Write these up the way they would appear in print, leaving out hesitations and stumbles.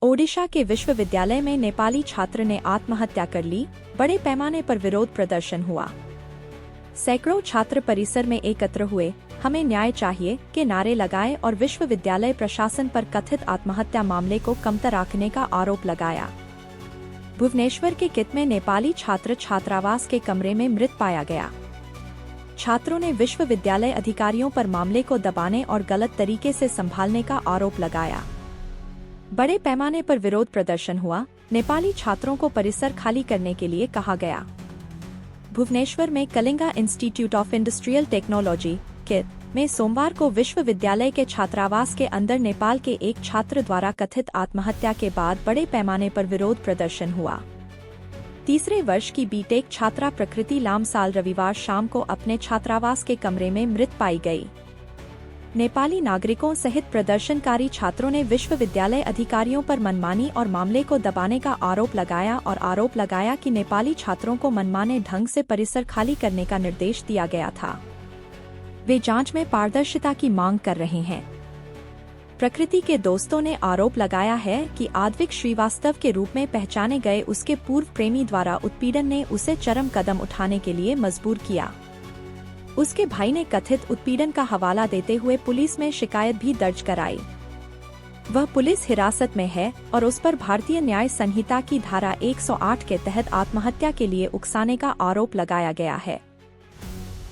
ओडिशा के विश्वविद्यालय में नेपाली छात्र ने आत्महत्या कर ली। बड़े पैमाने पर विरोध प्रदर्शन हुआ। सैकड़ों छात्र परिसर में एकत्र हुए, हमें न्याय चाहिए के नारे लगाए और विश्वविद्यालय प्रशासन पर कथित आत्महत्या मामले को कमतर आंकने का आरोप लगाया। भुवनेश्वर के कित में नेपाली छात्र छात्रावास के कमरे में मृत पाया गया। छात्रों ने विश्वविद्यालय अधिकारियों पर मामले को दबाने और गलत तरीके से संभालने का आरोप लगाया। बड़े पैमाने पर विरोध प्रदर्शन हुआ। नेपाली छात्रों को परिसर खाली करने के लिए कहा गया। भुवनेश्वर में Kalinga institute of industrial technology कित में सोमवार को विश्वविद्यालय के छात्रावास के अंदर नेपाल के एक छात्र द्वारा कथित आत्महत्या के बाद बड़े पैमाने पर विरोध प्रदर्शन हुआ। तीसरे वर्ष की बीटेक छात्रा प्रकृति लामसाल रविवार शाम को अपने छात्रावास के कमरे में मृत पाई गई। नेपाली नागरिकों सहित प्रदर्शनकारी छात्रों ने विश्वविद्यालय अधिकारियों पर मनमानी और मामले को दबाने का आरोप लगाया कि नेपाली छात्रों को मनमाने ढंग से परिसर खाली करने का निर्देश दिया गया था। वे जांच में पारदर्शिता की मांग कर रहे हैं। प्रकृति के दोस्तों ने आरोप लगाया है कि आद्विक श्रीवास्तव के रूप में पहचाने गए उसके पूर्व प्रेमी द्वारा उत्पीड़न ने उसे चरम कदम उठाने के लिए मजबूर किया। उसके भाई ने कथित उत्पीड़न का हवाला देते हुए पुलिस में शिकायत भी दर्ज कराई। वह पुलिस हिरासत में है और उस पर भारतीय न्याय संहिता की धारा 108 के तहत आत्महत्या के लिए उकसाने का आरोप लगाया गया है।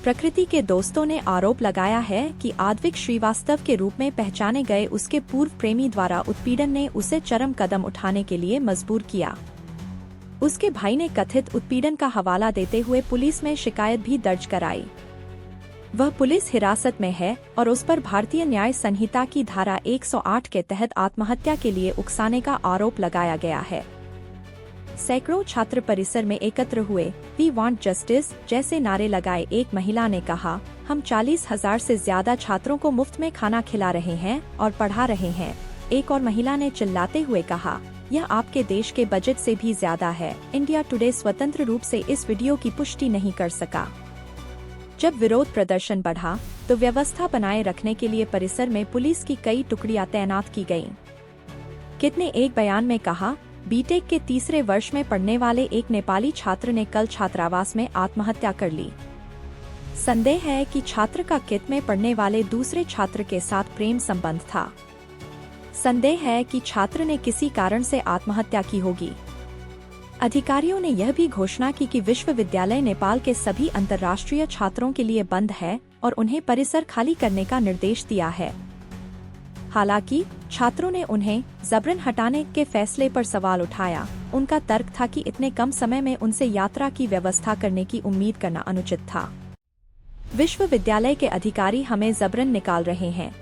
प्रकृति के दोस्तों ने आरोप लगाया है कि आद्विक श्रीवास्तव के रूप में पहचाने गए उसके पूर्व प्रेमी द्वारा उत्पीड़न ने उसे चरम कदम उठाने के लिए मजबूर किया। उसके भाई ने कथित उत्पीड़न का हवाला देते हुए पुलिस में शिकायत भी दर्ज कराई। वह पुलिस हिरासत में है और उस पर भारतीय न्याय संहिता की धारा 108 के तहत आत्महत्या के लिए उकसाने का आरोप लगाया गया है। सैकड़ों छात्र परिसर में एकत्र हुए, वी वांट जस्टिस जैसे नारे लगाए। एक महिला ने कहा, हम 40,000 से ज्यादा छात्रों को मुफ्त में खाना खिला रहे हैं और पढ़ा रहे हैं। एक और महिला ने चिल्लाते हुए कहा, यह आपके देश के बजट से भी ज्यादा है। इंडिया टुडे स्वतंत्र रूप से इस वीडियो की पुष्टि नहीं कर सका। जब विरोध प्रदर्शन बढ़ा तो व्यवस्था बनाए रखने के लिए परिसर में पुलिस की कई टुकड़ियां तैनात की गईं। कित ने एक बयान में कहा, बीटेक के तीसरे वर्ष में पढ़ने वाले एक नेपाली छात्र ने कल छात्रावास में आत्महत्या कर ली। संदेह है कि छात्र का कित में पढ़ने वाले दूसरे छात्र के साथ प्रेम संबंध था। संदेह है कि छात्र ने किसी कारण से आत्महत्या की होगी। अधिकारियों ने यह भी घोषणा की कि विश्वविद्यालय नेपाल के सभी अंतर्राष्ट्रीय छात्रों के लिए बंद है और उन्हें परिसर खाली करने का निर्देश दिया है। हालांकि छात्रों ने उन्हें जबरन हटाने के फैसले पर सवाल उठाया। उनका तर्क था कि इतने कम समय में उनसे यात्रा की व्यवस्था करने की उम्मीद करना अनुचित था। विश्वविद्यालय के अधिकारी हमें जबरन निकाल रहे हैं।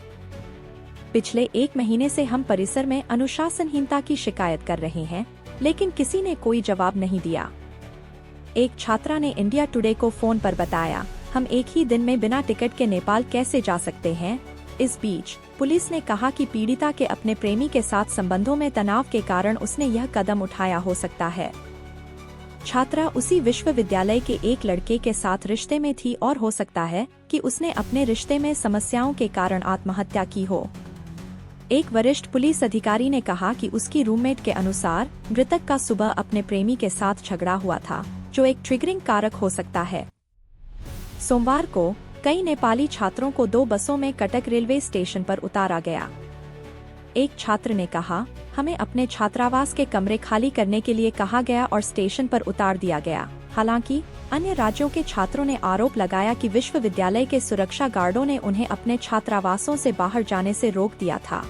पिछले 1 महीने से हम परिसर में अनुशासनहीनता की शिकायत कर रहे हैं, लेकिन किसी ने कोई जवाब नहीं दिया। एक छात्रा ने इंडिया टुडे को फोन पर बताया, हम एक ही दिन में बिना टिकट के नेपाल कैसे जा सकते हैं। इस बीच पुलिस ने कहा कि पीड़िता के अपने प्रेमी के साथ संबंधों में तनाव के कारण उसने यह कदम उठाया हो सकता है। छात्रा उसी विश्वविद्यालय के एक लड़के के साथ रिश्ते में थी और हो सकता है कि उसने अपने रिश्ते में समस्याओं के कारण आत्महत्या की हो। एक वरिष्ठ पुलिस अधिकारी ने कहा कि उसकी रूममेट के अनुसार मृतक का सुबह अपने प्रेमी के साथ झगड़ा हुआ था, जो एक ट्रिगरिंग कारक हो सकता है। सोमवार को कई नेपाली छात्रों को 2 बसों में कटक रेलवे स्टेशन पर उतारा गया। एक छात्र ने कहा, हमें अपने छात्रावास के कमरे खाली करने के लिए कहा गया और स्टेशन पर उतार दिया गया। हालांकि अन्य राज्यों के छात्रों ने आरोप लगाया कि विश्वविद्यालय के सुरक्षा गार्डों ने उन्हें अपने छात्रावासों से बाहर जाने से रोक दिया था।